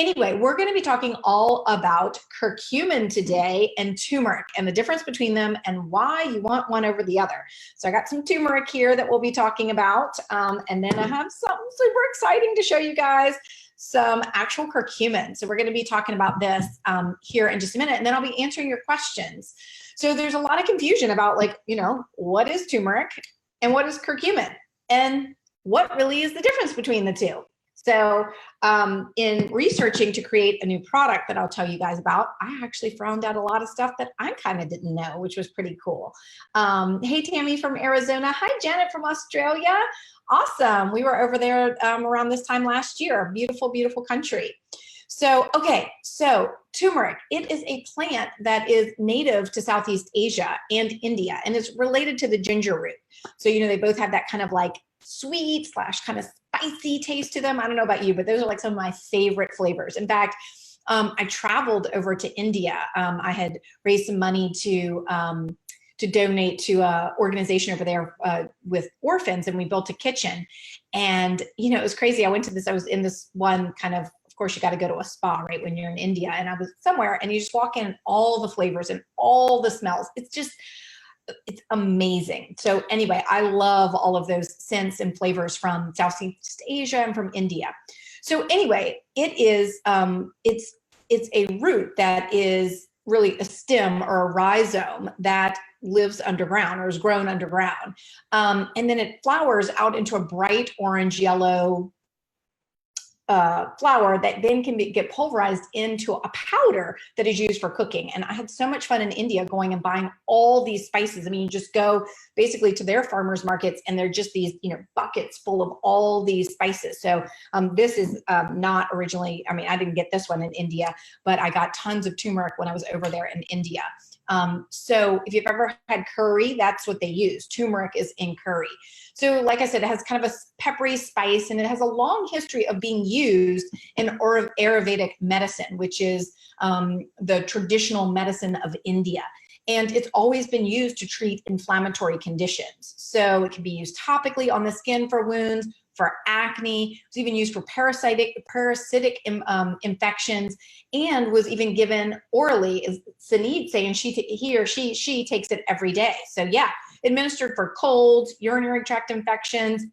Anyway, we're going to be talking all about curcumin today and turmeric and the difference between them and why you want one over the other. So I got some turmeric here that we'll be talking about. And then I have something super exciting to show you guys, some actual curcumin. So we're going to be talking about this here in just a minute, and then I'll be answering your questions. So there's a lot of confusion about, like, what is turmeric and what is curcumin and what really is the difference between the two. So in researching to create a new product that I'll tell you guys about, I actually found out a lot of stuff that I kind of didn't know, which was pretty cool. Hey, Tammy from Arizona. Hi, Janet from Australia. Awesome. We were over there around this time last year. Beautiful, beautiful country. So, okay, so turmeric, it is a plant that is native to Southeast Asia and India, and it's related to the ginger root. So, they both have that kind of like sweet / kind of spicy taste to them. I don't know about you, but those are like some of my favorite flavors. In fact, I traveled over to India. I had raised some money to donate to an organization over there with orphans, and we built a kitchen. And, it was crazy. I was in this one kind of course, you got to go to a spa, right, when you're in India. And I was somewhere, and you just walk in, all the flavors and all the smells. It's amazing. So anyway, I love all of those scents and flavors from Southeast Asia and from India. So anyway, it is, it's a root that is really a stem or a rhizome that lives underground or is grown underground. And then it flowers out into a bright orange yellow flower that then can get pulverized into a powder that is used for cooking. And I had so much fun in India going and buying all these spices. I mean, you just go basically to their farmers markets, and they're just these, buckets full of all these spices. So this is not originally, I didn't get this one in India, but I got tons of turmeric when I was over there in India. So if you've ever had curry, that's what they use. Turmeric is in curry. So like I said, it has kind of a peppery spice, and it has a long history of being used in Ayurvedic medicine, which is the traditional medicine of India. And it's always been used to treat inflammatory conditions. So it can be used topically on the skin for wounds, for acne. It was even used for parasitic infections, and was even given orally, as Saneed saying he or she takes it every day. So yeah, administered for colds, urinary tract infections,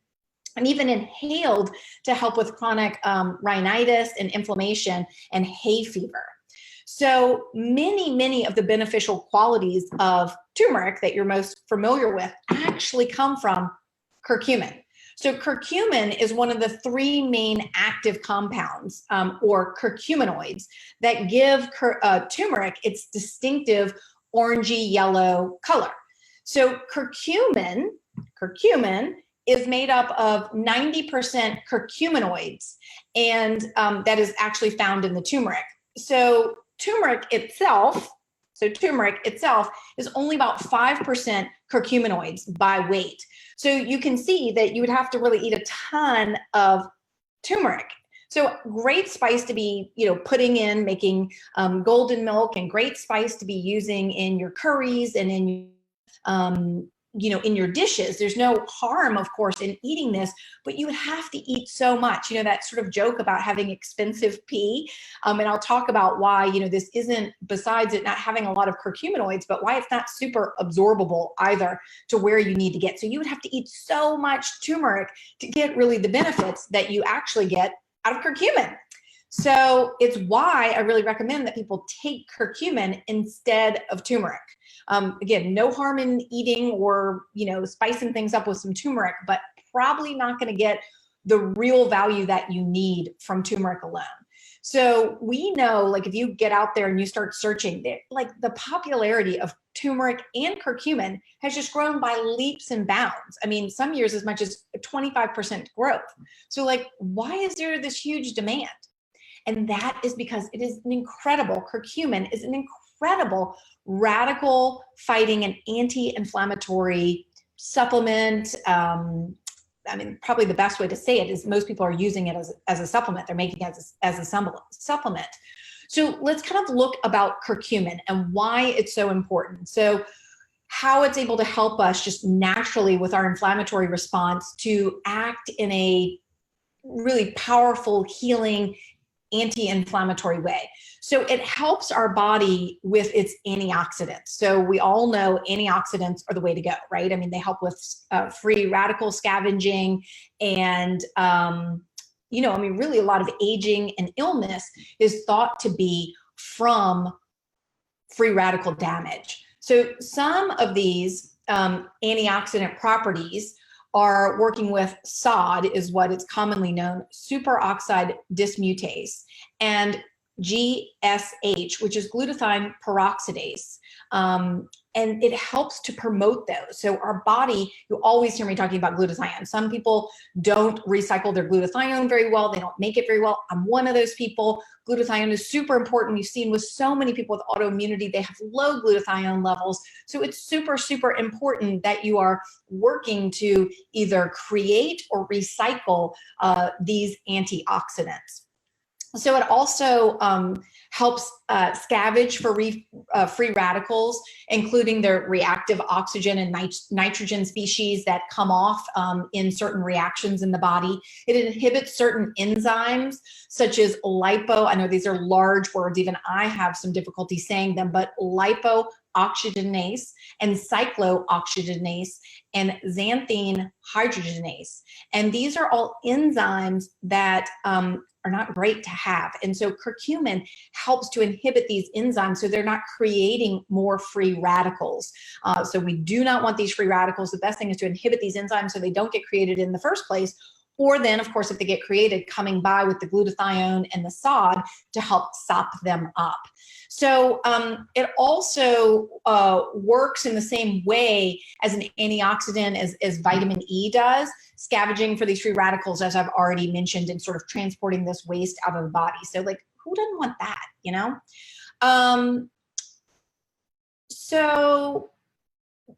and even inhaled to help with chronic rhinitis and inflammation and hay fever. So many of the beneficial qualities of turmeric that you're most familiar with actually come from curcumin. So curcumin is one of the 3 main active compounds, or curcuminoids, that give turmeric its distinctive orangey yellow color. So curcumin is made up of 90% curcuminoids, and that is actually found in the turmeric. So turmeric itself is only about 5% curcuminoids by weight. So you can see that you would have to really eat a ton of turmeric. So great spice to be, putting in, making golden milk, and great spice to be using in your curries and in, in your dishes. There's no harm, of course, in eating this, but you would have to eat so much. That sort of joke about having expensive pee. And I'll talk about why, this isn't, besides it not having a lot of curcuminoids, but why it's not super absorbable either to where you need to get. So you would have to eat so much turmeric to get really the benefits that you actually get out of curcumin. So it's why I really recommend that people take curcumin instead of turmeric. Again, no harm in eating or, spicing things up with some turmeric, but probably not going to get the real value that you need from turmeric alone. So we know, like, if you get out there and you start searching, like, the popularity of turmeric and curcumin has just grown by leaps and bounds. I mean, some years as much as 25% growth. So, like, why is there this huge demand? And that is because it is curcumin is an incredible radical fighting and anti-inflammatory supplement. Probably the best way to say it is most people are using it as a supplement. They're making it as a supplement. So let's kind of look about curcumin and why it's so important. So how it's able to help us just naturally with our inflammatory response to act in a really powerful, healing, anti-inflammatory way. So it helps our body with its antioxidants. So we all know antioxidants are the way to go, right? I mean, they help with free radical scavenging and, you know, I mean, really a lot of aging and illness is thought to be from free radical damage. So some of these antioxidant properties are working with SOD, is what it's commonly known, superoxide dismutase, and GSH, which is glutathione peroxidase. And it helps to promote those. So our body, you always hear me talking about glutathione. Some people don't recycle their glutathione very well. They don't make it very well. I'm one of those people. Glutathione is super important. We've seen with so many people with autoimmunity, they have low glutathione levels. So it's super, super important that you are working to either create or recycle these antioxidants. So it also helps scavenge for free radicals, including the reactive oxygen and nitrogen species that come off in certain reactions in the body. It inhibits certain enzymes such as lipo. I know these are large words, even I have some difficulty saying them, but lipo-oxygenase and cyclooxygenase and xanthine hydrogenase. And these are all enzymes that are not great to have. And so curcumin helps to inhibit these enzymes so they're not creating more free radicals. So we do not want these free radicals. The best thing is to inhibit these enzymes so they don't get created in the first place. Or then, of course, if they get created, coming by with the glutathione and the SOD to help sop them up. So it also works in the same way as an antioxidant as vitamin E does, scavenging for these free radicals, as I've already mentioned, and sort of transporting this waste out of the body. So like, who doesn't want that, you know? So,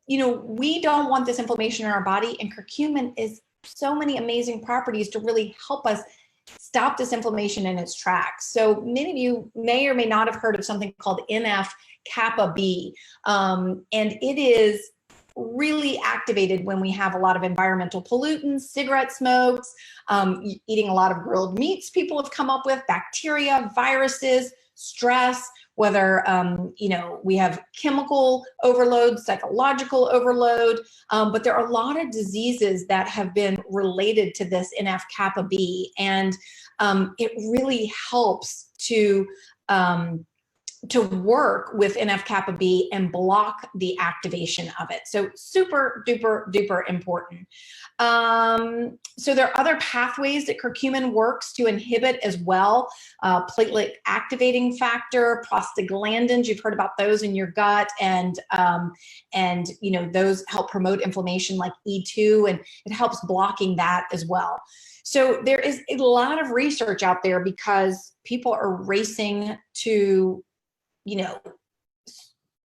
you know, we don't want this inflammation in our body, and curcumin is so many amazing properties to really help us stop this inflammation in its tracks. So many of you may or may not have heard of something called NF-kappa B, and it is really activated when we have a lot of environmental pollutants, cigarette smokes, eating a lot of grilled meats people have come up with, bacteria, viruses, stress, whether, you know, we have chemical overload, psychological overload, but there are a lot of diseases that have been related to this NF-kappa B, and it really helps to work with NF-kappa B and block the activation of it. So super duper duper important. So there are other pathways that curcumin works to inhibit as well. Platelet activating factor, prostaglandins, you've heard about those in your gut, and you know, those help promote inflammation like E2, and it helps blocking that as well. So there is a lot of research out there because people are racing to, you know,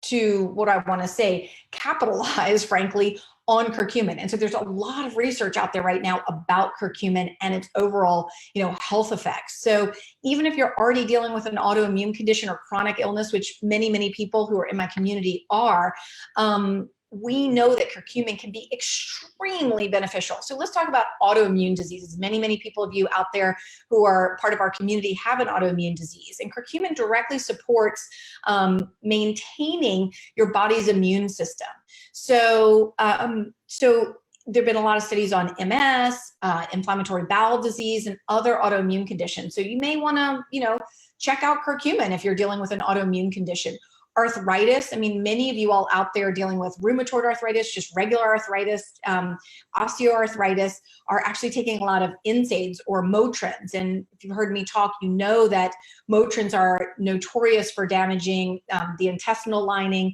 to what I want to say, capitalize, frankly, on curcumin. And so there's a lot of research out there right now about curcumin and its overall, you know, health effects. So even if you're already dealing with an autoimmune condition or chronic illness, which many, many people who are in my community are, we know that curcumin can be extremely beneficial. So let's talk about autoimmune diseases. Many, many people of you out there who are part of our community have an autoimmune disease, and curcumin directly supports maintaining your body's immune system. So, so there have been a lot of studies on MS, inflammatory bowel disease, and other autoimmune conditions. So you may want to, you know, check out curcumin if you're dealing with an autoimmune condition. Arthritis, I mean, many of you all out there dealing with rheumatoid arthritis, just regular arthritis, osteoarthritis, are actually taking a lot of NSAIDs or Motrins. And if you've heard me talk, you know that Motrins are notorious for damaging the intestinal lining.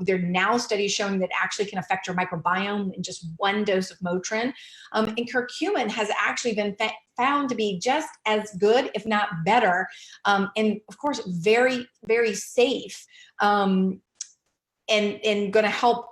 There are now studies showing that actually can affect your microbiome in just one dose of Motrin. And curcumin has actually been found to be just as good, if not better, and of course, very, very safe, and going to help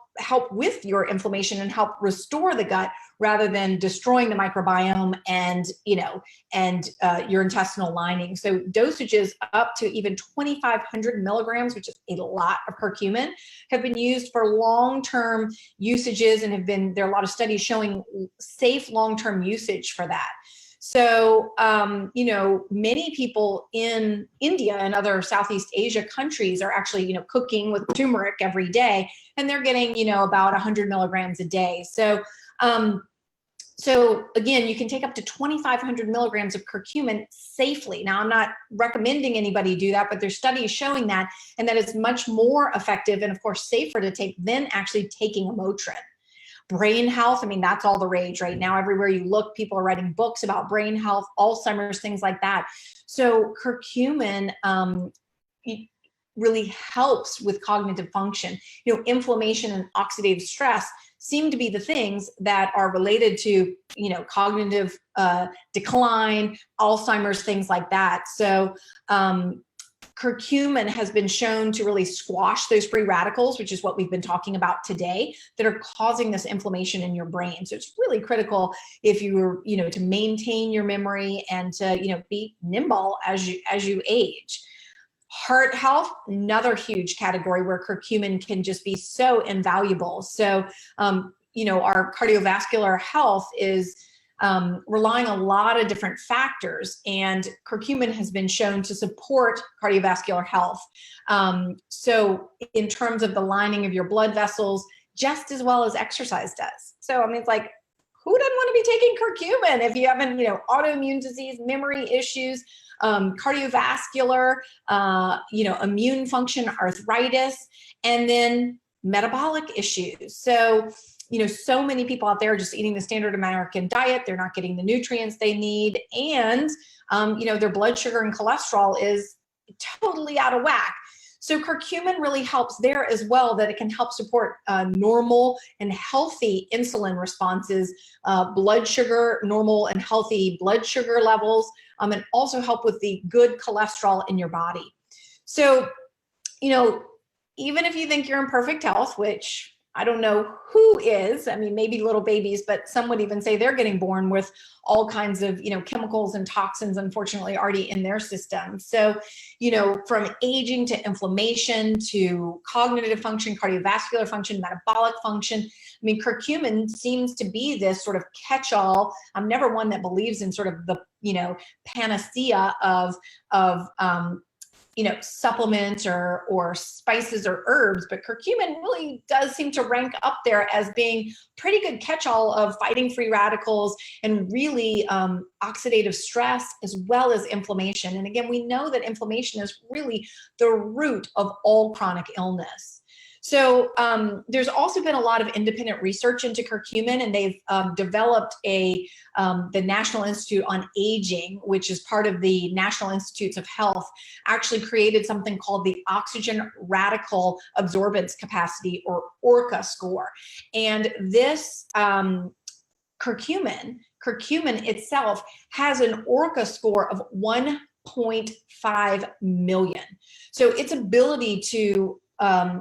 with your inflammation and help restore the gut rather than destroying the microbiome and, you know, and your intestinal lining. So dosages up to even 2,500 milligrams, which is a lot of curcumin, have been used for long-term usages, and there are a lot of studies showing safe long-term usage for that. So, you know, many people in India and other Southeast Asia countries are actually, you know, cooking with turmeric every day, and they're getting, you know, about 100 milligrams a day. So, so again, you can take up to 2,500 milligrams of curcumin safely. Now, I'm not recommending anybody do that, but there's studies showing that, and that it's much more effective and of course safer to take than actually taking a Motrin. Brain health, I mean, that's all the rage right now. Everywhere you look, people are writing books about brain health, Alzheimer's, things like that. So curcumin really helps with cognitive function. You know, inflammation and oxidative stress seem to be the things that are related to, you know, cognitive decline, Alzheimer's, things like that. So curcumin has been shown to really squash those free radicals, which is what we've been talking about today, that are causing this inflammation in your brain. So it's really critical if you're, you know, to maintain your memory and to, you know, be nimble as you age. Heart health, another huge category where curcumin can just be so invaluable. So, you know, our cardiovascular health is relying on a lot of different factors, and curcumin has been shown to support cardiovascular health. So in terms of the lining of your blood vessels, just as well as exercise does. So, I mean, it's like, who doesn't want to be taking curcumin if you haven't, you know, autoimmune disease, memory issues, cardiovascular, you know, immune function, arthritis, and then metabolic issues. So, you know, so many people out there are just eating the standard American diet. They're not getting the nutrients they need. And, you know, their blood sugar and cholesterol is totally out of whack. So curcumin really helps there as well, that it can help support normal and healthy insulin responses, blood sugar, normal and healthy blood sugar levels, and also help with the good cholesterol in your body. So, you know, even if you think you're in perfect health, which I don't know who is, I mean, maybe little babies, but some would even say they're getting born with all kinds of, you know, chemicals and toxins, unfortunately, already in their system. So, you know, from aging to inflammation to cognitive function, cardiovascular function, metabolic function, I mean, curcumin seems to be this sort of catch-all. I'm never one that believes in sort of the, you know, panacea of you know, supplements or spices or herbs, but curcumin really does seem to rank up there as being pretty good catch-all of fighting free radicals and really oxidative stress as well as inflammation. And again, we know that inflammation is really the root of all chronic illness. So there's also been a lot of independent research into curcumin, and they've developed the National Institute on Aging, which is part of the National Institutes of Health, actually created something called the Oxygen Radical Absorbance Capacity, or ORCA score. And this curcumin itself has an ORCA score of 1.5 million. So its ability to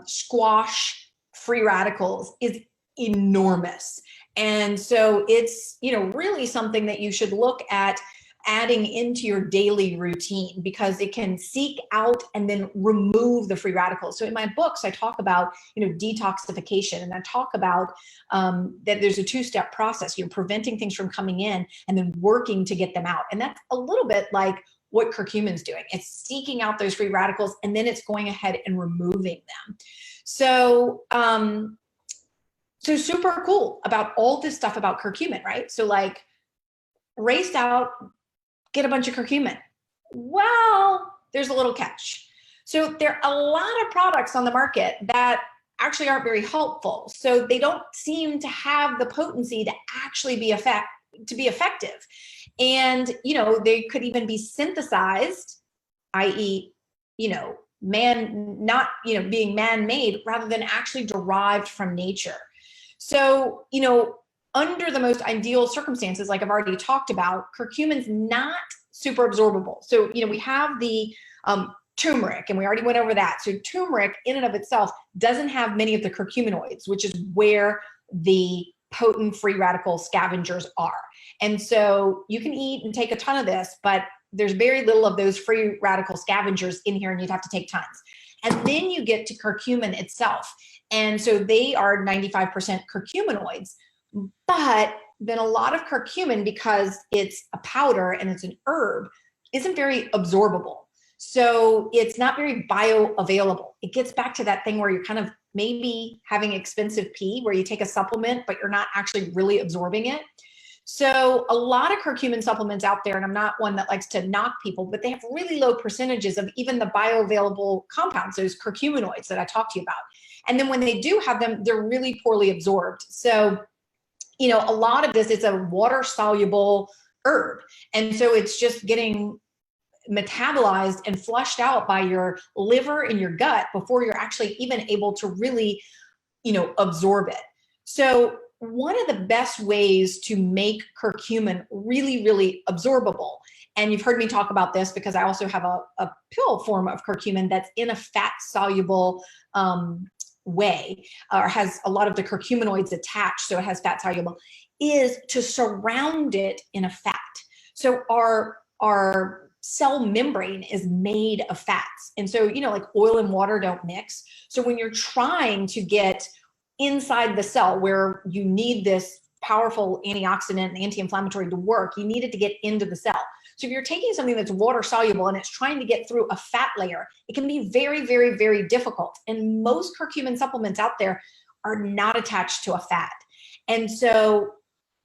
squash free radicals is enormous. And so it's, you know, really something that you should look at adding into your daily routine, because it can seek out and then remove the free radicals. So in my books, I talk about, you know, detoxification, and I talk about that there's a two-step process. You're preventing things from coming in and then working to get them out. And that's a little bit like what curcumin's doing. It's seeking out those free radicals, and then it's going ahead and removing them. So, so super cool about all this stuff about curcumin, right? So like, race out, get a bunch of curcumin. Well, there's a little catch. So there are a lot of products on the market that actually aren't very helpful. So they don't seem to have the potency to actually be effective. And, you know, they could even be synthesized, i.e., you know, being man-made rather than actually derived from nature. So, you know, under the most ideal circumstances, like I've already talked about, curcumin's not super absorbable. So, you know, we have the turmeric, and we already went over that. So turmeric in and of itself doesn't have many of the curcuminoids, which is where the potent free radical scavengers are. And so you can eat and take a ton of this, but there's very little of those free radical scavengers in here, and you'd have to take tons. And then you get to curcumin itself. And so they are 95% curcuminoids, but then a lot of curcumin, because it's a powder and it's an herb, isn't very absorbable. So it's not very bioavailable. It gets back to that thing where you're kind of maybe having expensive pee, where you take a supplement, but you're not actually really absorbing it. So a lot of curcumin supplements out there, and I'm not one that likes to knock people, but they have really low percentages of even the bioavailable compounds, those curcuminoids that I talked to you about. And then when they do have them, they're really poorly absorbed. So, you know, a lot of this is a water soluble herb. And so it's just getting metabolized and flushed out by your liver and your gut before you're actually even able to really, you know, absorb it. So one of the best ways to make curcumin really, really absorbable, and you've heard me talk about this because I also have a pill form of curcumin that's in a fat soluble way, or has a lot of the curcuminoids attached, so it has fat soluble, is to surround it in a fat. So our cell membrane is made of fats. And so, you know, like oil and water don't mix. So when you're trying to get inside the cell where you need this powerful antioxidant and anti-inflammatory to work, you need it to get into the cell. So if you're taking something that's water soluble and it's trying to get through a fat layer, it can be very, very, very difficult. And most curcumin supplements out there are not attached to a fat. And so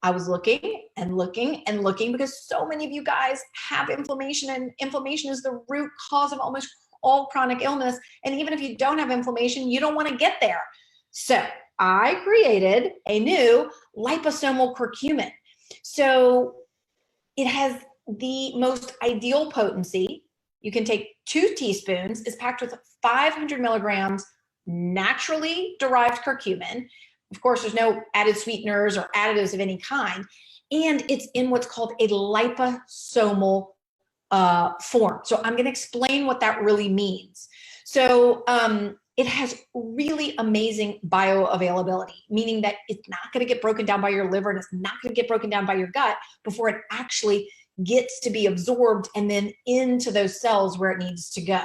I was looking and looking and looking because so many of you guys have inflammation, and inflammation is the root cause of almost all chronic illness. And even if you don't have inflammation, you don't want to get there. So I created a new liposomal curcumin. So it has the most ideal potency. You can take 2 teaspoons, is packed with 500 milligrams naturally derived curcumin. Of course, there's no added sweeteners or additives of any kind. And it's in what's called a liposomal form. So I'm going to explain what that really means. So it has really amazing bioavailability, meaning that it's not going to get broken down by your liver and it's not going to get broken down by your gut before it actually gets to be absorbed and then into those cells where it needs to go.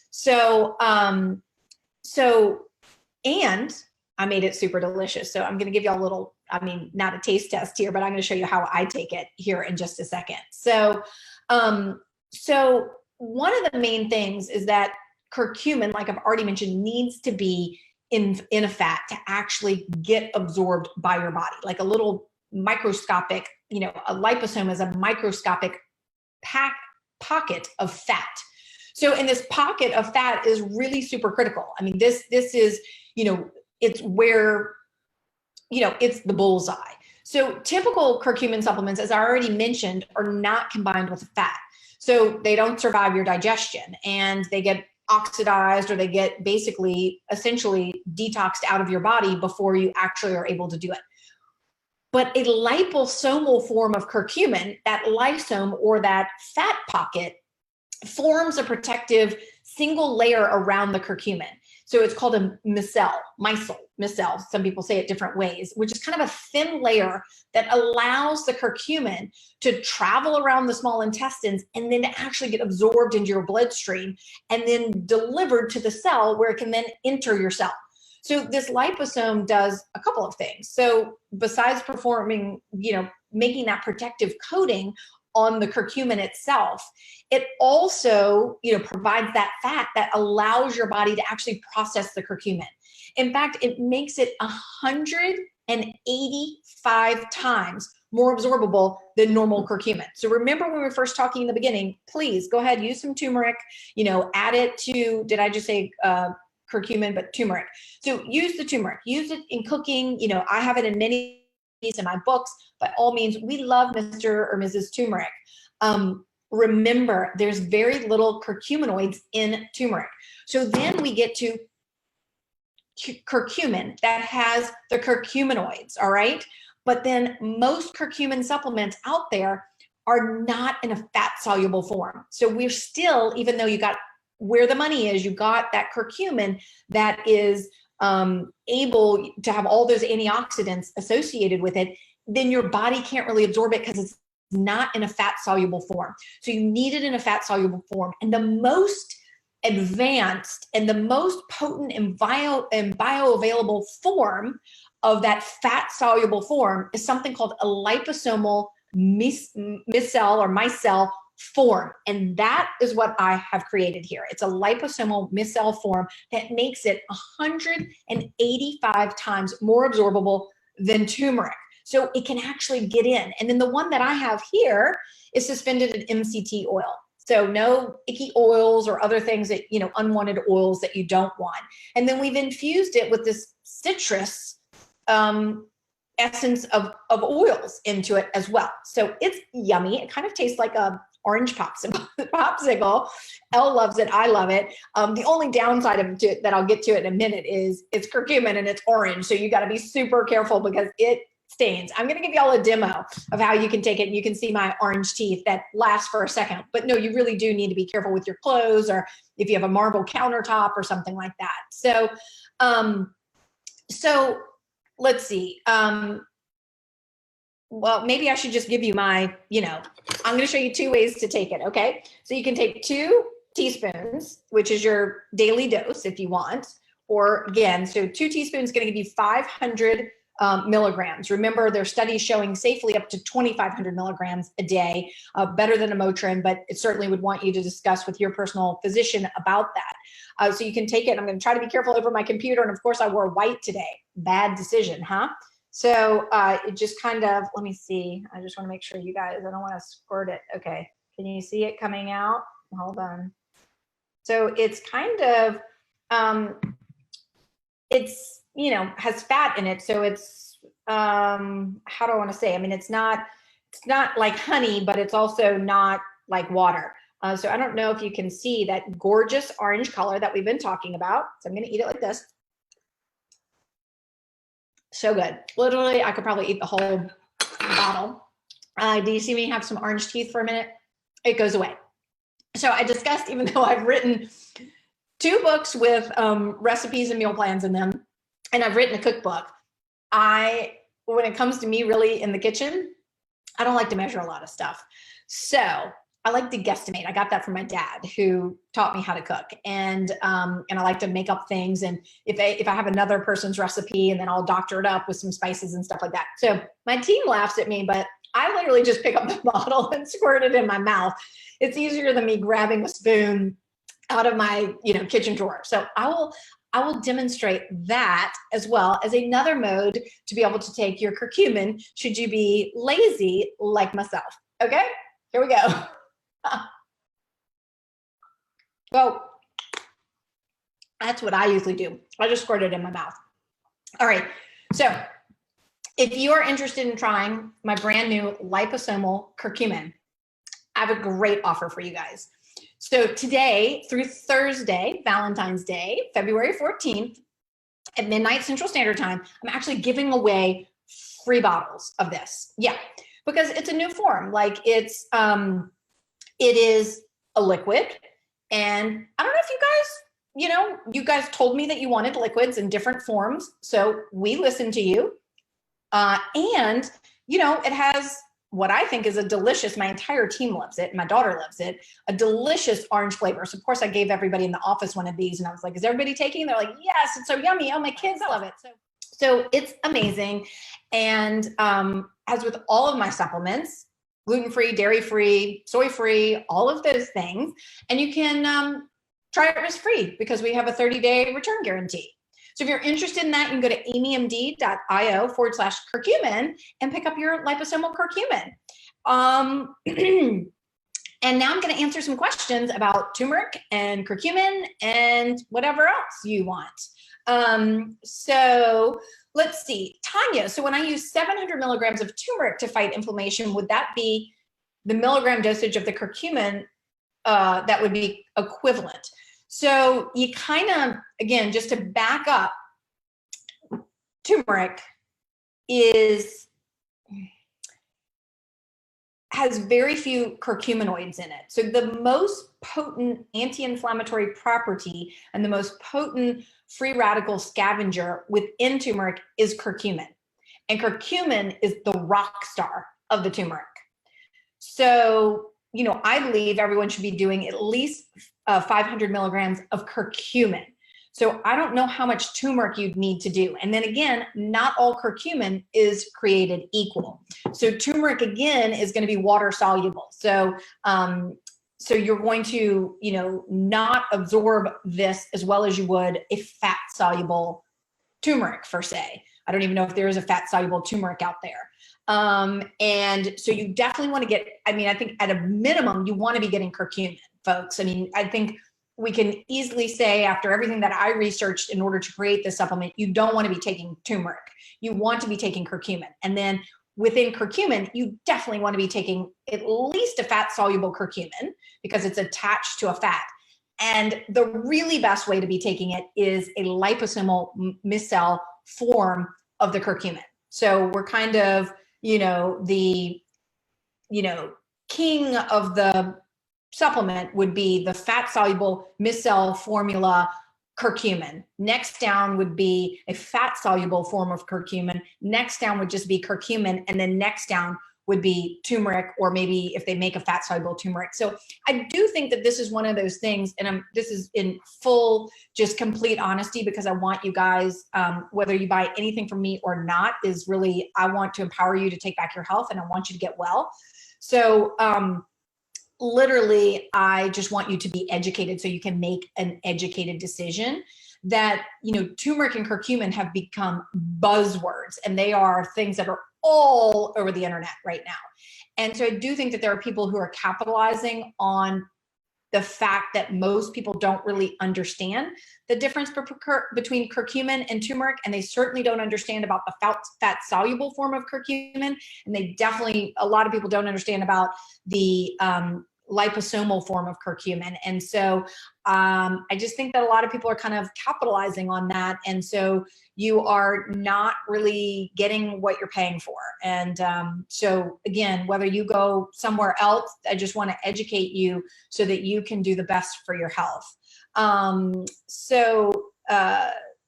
So, and I made it super delicious. So I'm going to give you a little, I mean, not a taste test here, but I'm going to show you how I take it here in just a second. So, so one of the main things is that curcumin, like I've already mentioned, needs to be in a fat to actually get absorbed by your body, like a little microscopic, you know, a liposome is a microscopic pocket of fat. So in this pocket of fat is really super critical. I mean, this is, you know, it's where, you know, it's the bullseye. So typical curcumin supplements, as I already mentioned, are not combined with fat. So they don't survive your digestion and they get oxidized, or they get basically essentially detoxed out of your body before you actually are able to do it. But a liposomal form of curcumin, that lysome or that fat pocket, forms a protective single layer around the curcumin. So it's called a micelle. Some people say it different ways, which is kind of a thin layer that allows the curcumin to travel around the small intestines and then to actually get absorbed into your bloodstream and then delivered to the cell where it can then enter your cell. So this liposome does a couple of things. So besides performing, you know, making that protective coating on the curcumin itself, it also, you know, provides that fat that allows your body to actually process the curcumin. In fact, it makes it 185 times more absorbable than normal curcumin. So remember when we were first talking in the beginning, please go ahead, use some turmeric, you know, add it to, did I just say curcumin, but turmeric. So use the turmeric, use it in cooking. You know, I have it in many in my books. By all means, we love Mr. or Mrs. Turmeric. Remember, there's very little curcuminoids in turmeric. So then we get to curcumin that has the curcuminoids, all right? But then most curcumin supplements out there are not in a fat-soluble form. So we're still, even though you got where the money is, you got that curcumin that is able to have all those antioxidants associated with it, then your body can't really absorb it because it's not in a fat-soluble form. So you need it in a fat-soluble form. And the most advanced and the most potent and bioavailable form of that fat soluble form is something called a liposomal micelle or micelle form. And that is what I have created here. It's a liposomal micelle form that makes it 185 times more absorbable than turmeric. So it can actually get in. And then the one that I have here is suspended in MCT oil. So no icky oils or other things that, you know, unwanted oils that you don't want. And then we've infused it with this citrus essence of oils into it as well. So it's yummy. It kind of tastes like a orange popsicle. Elle loves it. I love it. The only downside of it that I'll get to in a minute is it's curcumin and it's orange. So you got to be super careful because it stains. I'm going to give you all a demo of how you can take it. You can see my orange teeth that last for a second, but no, you really do need to be careful with your clothes or if you have a marble countertop or something like that. So, so let's see. Well, maybe I should just give you my, you know, I'm going to show you 2 ways to take it. Okay. So you can take 2 teaspoons, which is your daily dose if you want, or again, so 2 teaspoons is going to give you 500 milligrams. Remember, there's studies showing safely up to 2,500 milligrams a day, better than a Motrin, but it certainly would want you to discuss with your personal physician about that. So you can take it. I'm going to try to be careful over my computer. And of course I wore white today. Bad decision, huh? So it just kind of, let me see. I just want to make sure you guys, I don't want to squirt it. Okay. Can you see it coming out? Hold on. So it's kind of, it's, you know, has fat in it. So it's, how do I want to say? I mean, it's not like honey, but it's also not like water. So I don't know if you can see that gorgeous orange color that we've been talking about. So I'm going to eat it like this. So good. Literally, I could probably eat the whole bottle. Do you see me have some orange teeth for a minute? It goes away. So I discussed, even though I've written 2 books with recipes and meal plans in them, and I've written a cookbook, when it comes to me really in the kitchen, I don't like to measure a lot of stuff. So I like to guesstimate. I got that from my dad, who taught me how to cook, and I like to make up things. And if I have another person's recipe, and then I'll doctor it up with some spices and stuff like that. So my team laughs at me, but I literally just pick up the bottle and squirt it in my mouth. It's easier than me grabbing a spoon out of my, you know, kitchen drawer. So I will demonstrate that as well as another mode to be able to take your curcumin should you be lazy like myself. Okay, here we go. Well, that's what I usually do. I just squirt it in my mouth. All right. So if you are interested in trying my brand new liposomal curcumin, I have a great offer for you guys. So today through Thursday, Valentine's Day, February 14th at midnight Central Standard Time, I'm actually giving away free bottles of this. Yeah, because it's a new form. Like it is a liquid. And I don't know if you guys, you know, you guys told me that you wanted liquids in different forms. So we listened to you. And, you know, it has what I think is a delicious, my entire team loves it. My daughter loves it, a delicious orange flavor. So of course I gave everybody in the office one of these and I was like, is everybody taking it? They're like, yes, it's so yummy. Oh, my kids love it. So it's amazing. And as with all of my supplements, gluten-free, dairy-free, soy-free, all of those things. And you can try it risk-free because we have a 30-day return guarantee. So if you're interested in that, you can go to amymd.io/curcumin and pick up your liposomal curcumin. And now I'm going to answer some questions about turmeric and curcumin and whatever else you want. So let's see, Tanya. So when I use 700 milligrams of turmeric to fight inflammation, would that be the milligram dosage of the curcumin that would be equivalent? So you kind of, again, just to back up, turmeric has very few curcuminoids in it. So the most potent anti-inflammatory property and the most potent free radical scavenger within turmeric is curcumin. And curcumin is the rock star of the turmeric. So, you know, I believe everyone should be doing at least 500 milligrams of curcumin. So I don't know how much turmeric you'd need to do. And then again, not all curcumin is created equal. So turmeric again is going to be water soluble. So so you're going to, you know, not absorb this as well as you would a fat soluble turmeric per se. I don't even know if there is a fat soluble turmeric out there. And so you definitely want to get, I mean, I think at a minimum, you want to be getting curcumin, folks. I mean, I think we can easily say after everything that I researched in order to create this supplement, you don't want to be taking turmeric. You want to be taking curcumin. And then within curcumin, you definitely want to be taking at least a fat soluble curcumin because it's attached to a fat. And the really best way to be taking it is a liposomal micelle form of the curcumin. So we're kind of, you know, the, you know, king of the supplement would be the fat soluble micelle formula curcumin. Next down would be a fat soluble form of curcumin. Next down would just be curcumin. And then next down would be turmeric, or maybe if they make a fat soluble turmeric. So I do think that this is one of those things, and this is in full, just complete honesty, because I want you guys, whether you buy anything from me or not, is really, I want to empower you to take back your health, and I want you to get well. So literally, I just want you to be educated so you can make an educated decision. That, you know, turmeric and curcumin have become buzzwords, and they are things that are all over the internet right now. And so I do think that there are people who are capitalizing on the fact that most people don't really understand the difference between curcumin and turmeric, and they certainly don't understand about the fat soluble form of curcumin, and they definitely, a lot of people don't understand about the liposomal form of curcumin. And so I just think that a lot of people are kind of capitalizing on that. And so you are not really getting what you're paying for. And so again, whether you go somewhere else, I just want to educate you so that you can do the best for your health.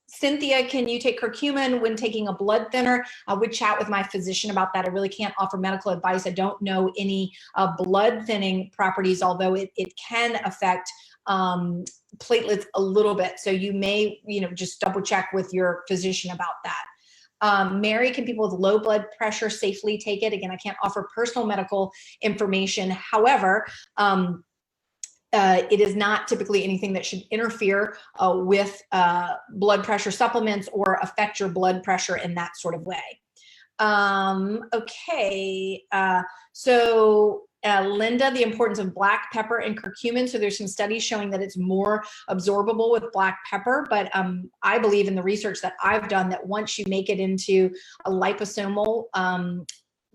Cynthia, can you take curcumin when taking a blood thinner? I would chat with my physician about that. I really can't offer medical advice. I don't know any blood thinning properties, although it can affect platelets a little bit. So you may, you know, just double check with your physician about that. Mary, can people with low blood pressure safely take it? Again, I can't offer personal medical information. However, it is not typically anything that should interfere with blood pressure supplements or affect your blood pressure in that sort of way. Okay, so Linda, the importance of black pepper and curcumin. So there's some studies showing that it's more absorbable with black pepper, but I believe in the research that I've done that once you make it into a liposomal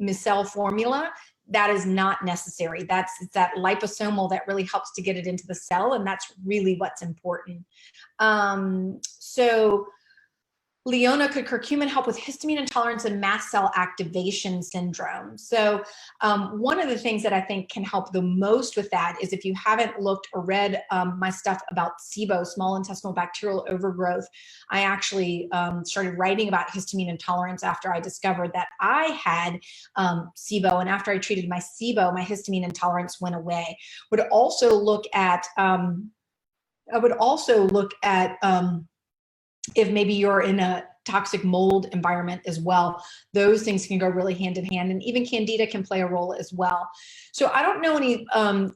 micelle formula, that is not necessary. It's that liposomal that really helps to get it into the cell, and that's really what's important. So Leona, could curcumin help with histamine intolerance and mast cell activation syndrome? So one of the things that I think can help the most with that is, if you haven't looked or read my stuff about SIBO, small intestinal bacterial overgrowth, I actually started writing about histamine intolerance after I discovered that I had SIBO, and after I treated my SIBO, my histamine intolerance went away. Would also look at, if maybe you're in a toxic mold environment as well, those things can go really hand in hand, and even candida can play a role as well. So I don't know any,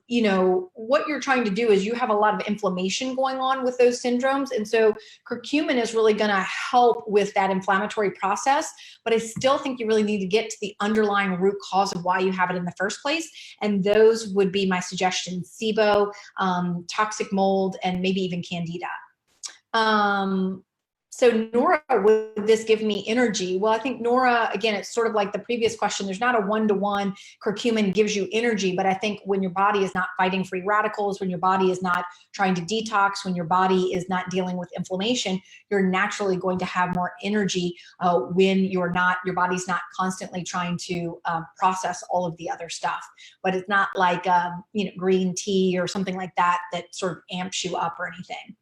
you know, what you're trying to do is you have a lot of inflammation going on with those syndromes. And so curcumin is really going to help with that inflammatory process, but I still think you really need to get to the underlying root cause of why you have it in the first place. And those would be my suggestions: SIBO, toxic mold, and maybe even candida. So Nora, would this give me energy? Well, I think Nora, again, it's sort of like the previous question. There's not a one-to-one curcumin gives you energy, but I think when your body is not fighting free radicals, when your body is not trying to detox, when your body is not dealing with inflammation, you're naturally going to have more energy when your body's not constantly trying to process all of the other stuff. But it's not like you know, green tea or something like that that sort of amps you up or anything.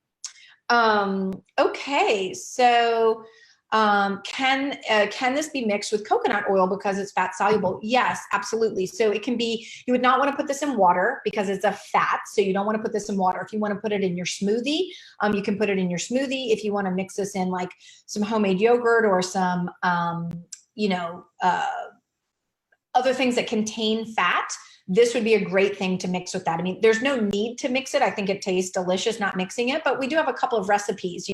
Okay, so Can this be mixed with coconut oil because it's fat soluble? Yes, absolutely. So it can be, you would not want to put this in water because it's a fat. So you don't want to put this in water. If you want to put it in your smoothie, you can put it in your smoothie. If you want to mix this in like some homemade yogurt or some, other things that contain fat, this would be a great thing to mix with that. I mean, there's no need to mix it. I think it tastes delicious not mixing it, but we do have a couple of recipes,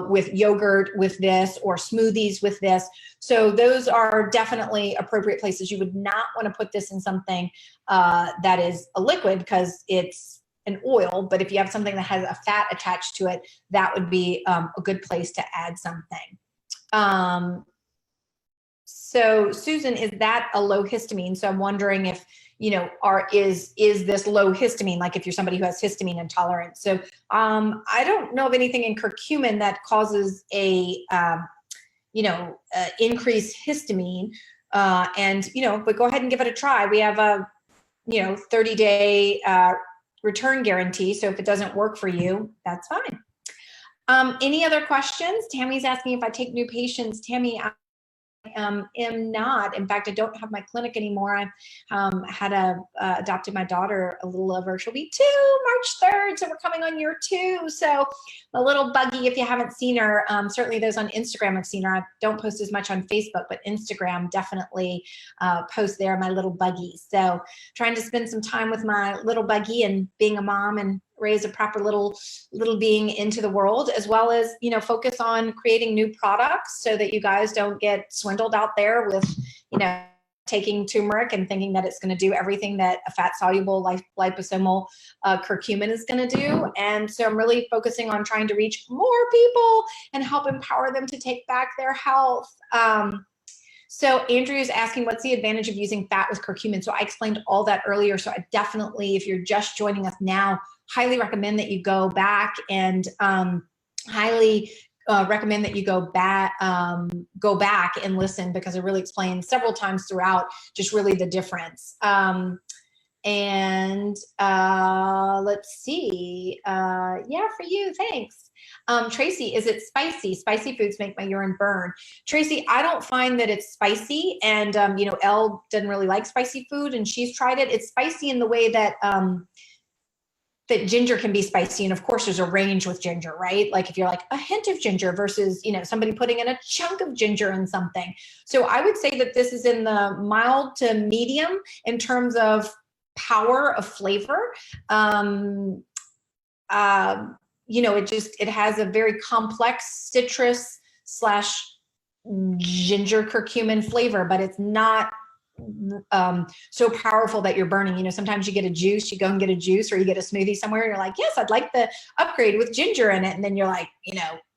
with yogurt with this or smoothies with this. So those are definitely appropriate places. You would not want to put this in something that is a liquid because it's an oil, but if you have something that has a fat attached to it, that would be a good place to add something. So Susan, is that a low histamine? So I'm wondering if, is this low histamine, like if you're somebody who has histamine intolerance. So I don't know of anything in curcumin that causes increased histamine. But go ahead and give it a try. We have a, 30-day return guarantee. So if it doesn't work for you, that's fine. Any other questions? Tammy's asking if I take new patients. Tammy, am not. In fact, I don't have my clinic anymore. I had adopted my daughter a little over, she'll be 2 March 3rd. So we're coming on year 2. So a little buggy, if you haven't seen her, certainly those on Instagram have seen her. I don't post as much on Facebook, but Instagram definitely post there, my little buggy. So trying to spend some time with my little buggy and being a mom and raise a proper little being into the world, as well as, focus on creating new products so that you guys don't get swindled out there with, taking turmeric and thinking that it's going to do everything that a fat soluble liposomal curcumin is going to do. And so I'm really focusing on trying to reach more people and help empower them to take back their health. So Andrew is asking, what's the advantage of using fat with curcumin? So I explained all that earlier. So I definitely, if you're just joining us now, highly recommend that you go back and highly recommend that you go back and listen, because I really explained several times throughout just really the difference. Let's see. Yeah, for you, thanks. Tracy, is it spicy? Spicy foods make my urine burn. Tracy, I don't find that it's spicy, and Elle doesn't really like spicy food, and she's tried it. It's spicy in the way that that ginger can be spicy. And of course there's a range with ginger, right? Like if you're like a hint of ginger versus, somebody putting in a chunk of ginger in something. So I would say that this is in the mild to medium in terms of power of flavor. It has a very complex citrus / ginger curcumin flavor, but it's not so powerful that you're burning. Sometimes you get a juice, you go and get a juice, or you get a smoothie somewhere and you're like, yes, I'd like the upgrade with ginger in it. And then you're like,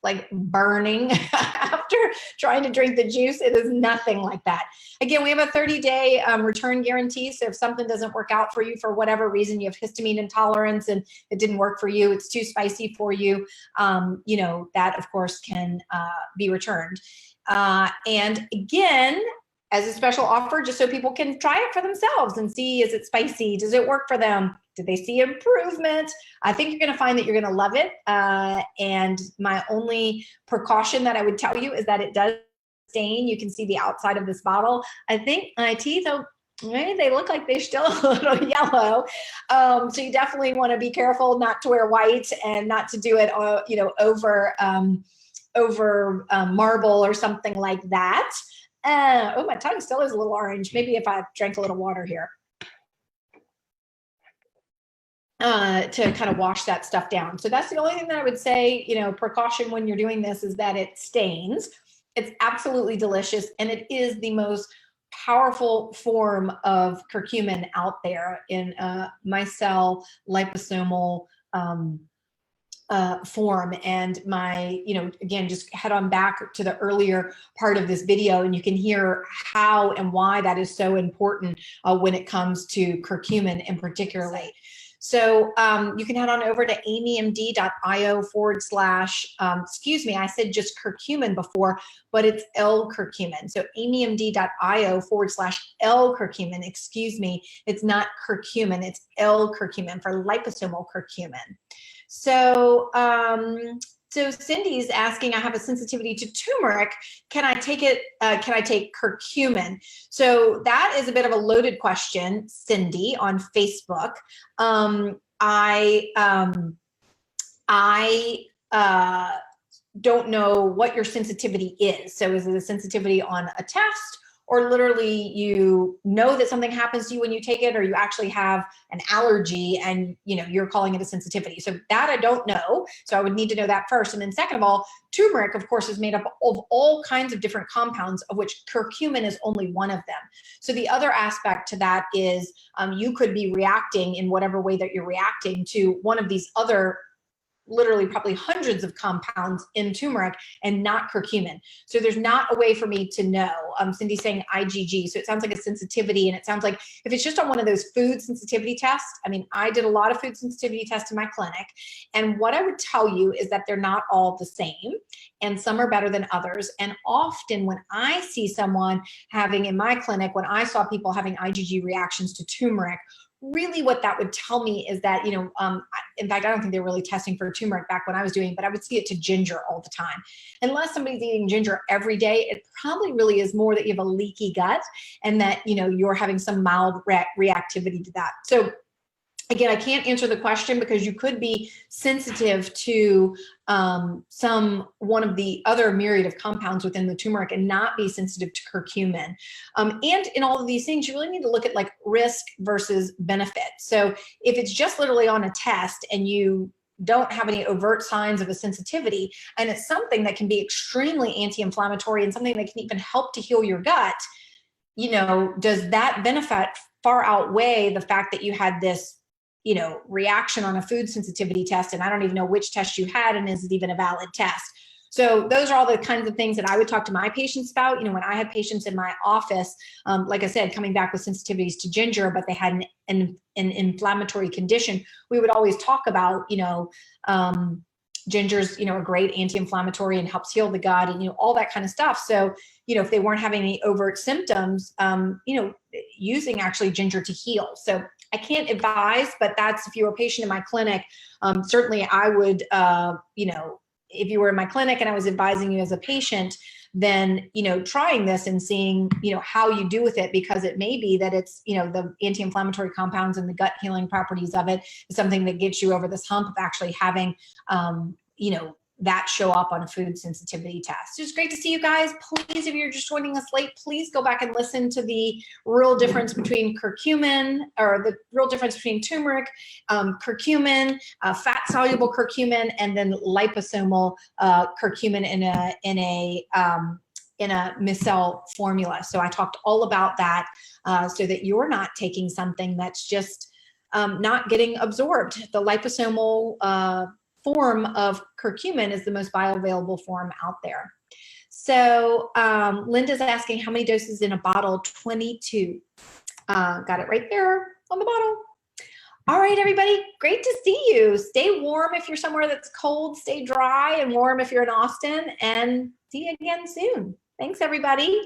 like burning after trying to drink the juice. It is nothing like that. Again, we have a 30-day return guarantee. So if something doesn't work out for you for whatever reason, you have histamine intolerance and it didn't work for you, it's too spicy for you, that of course can be returned. And again, as a special offer, just so people can try it for themselves and see, is it spicy? Does it work for them? Did they see improvement? I think you're going to find that you're going to love it. And my only precaution that I would tell you is that it does stain. You can see the outside of this bottle. I think my teeth are, they look like they're still a little yellow. So you definitely want to be careful not to wear white and not to do it, over marble or something like that. My tongue still is a little orange. Maybe if I drank a little water here to kind of wash that stuff down. So that's the only thing that I would say, precaution when you're doing this is that it stains. It's absolutely delicious. And it is the most powerful form of curcumin out there in micelle liposomal form. And again, just head on back to the earlier part of this video and you can hear how and why that is so important when it comes to curcumin in particularly. So you can head on over to amymd.io / excuse me, I said just curcumin before, but it's L-curcumin. So amymd.io / L-curcumin, excuse me, it's not curcumin, it's L-curcumin for liposomal curcumin. So So Cindy's asking, I have a sensitivity to turmeric. Can I take it? Can I take curcumin? So that is a bit of a loaded question, Cindy, on Facebook. I don't know what your sensitivity is. So is it a sensitivity on a test, or literally you know that something happens to you when you take it, or you actually have an allergy and you're calling it a sensitivity? So that I don't know. So I would need to know that first. And then second of all, turmeric, of course, is made up of all kinds of different compounds, of which curcumin is only one of them. So the other aspect to that is you could be reacting in whatever way that you're reacting to one of these other literally probably hundreds of compounds in turmeric and not curcumin. So there's not a way for me to know. Cindy's saying IgG. So it sounds like a sensitivity. And it sounds like if it's just on one of those food sensitivity tests, I mean, I did a lot of food sensitivity tests in my clinic. And what I would tell you is that they're not all the same. And some are better than others. And often when I see someone having in my clinic, when I saw people having IgG reactions to turmeric, really what that would tell me is that, in fact, I don't think they're really testing for turmeric back when I was doing, but I would see it to ginger all the time. Unless somebody's eating ginger every day, it probably really is more that you have a leaky gut and that, you're having some mild reactivity to that. So again, I can't answer the question because you could be sensitive to one of the other myriad of compounds within the turmeric and not be sensitive to curcumin. And in all of these things, you really need to look at like risk versus benefit. So if it's just literally on a test and you don't have any overt signs of a sensitivity, and it's something that can be extremely anti-inflammatory and something that can even help to heal your gut, does that benefit far outweigh the fact that you had this reaction on a food sensitivity test, and I don't even know which test you had, and is it even a valid test? So those are all the kinds of things that I would talk to my patients about. When I had patients in my office, like I said, coming back with sensitivities to ginger, but they had an inflammatory condition, we would always talk about, ginger's, a great anti-inflammatory and helps heal the gut and, all that kind of stuff. So, if they weren't having any overt symptoms, using actually ginger to heal. So I can't advise, but that's, if you were a patient in my clinic, certainly I would, if you were in my clinic and I was advising you as a patient, then, trying this and seeing, how you do with it, because it may be that it's, the anti-inflammatory compounds and the gut healing properties of it is something that gets you over this hump of actually having, that show up on a food sensitivity test. It's great to see you guys. Please, if you're just joining us late, please go back and listen to the real difference between curcumin, or the real difference between turmeric, curcumin, fat-soluble curcumin, and then liposomal curcumin in a micelle formula. So I talked all about that so that you're not taking something that's just not getting absorbed. The liposomal form of curcumin is the most bioavailable form out there. So Linda's asking how many doses in a bottle? 22. Got it right there on the bottle. All right, everybody, great to see you. Stay warm if you're somewhere that's cold, stay dry and warm if you're in Austin, and see you again soon. Thanks, everybody.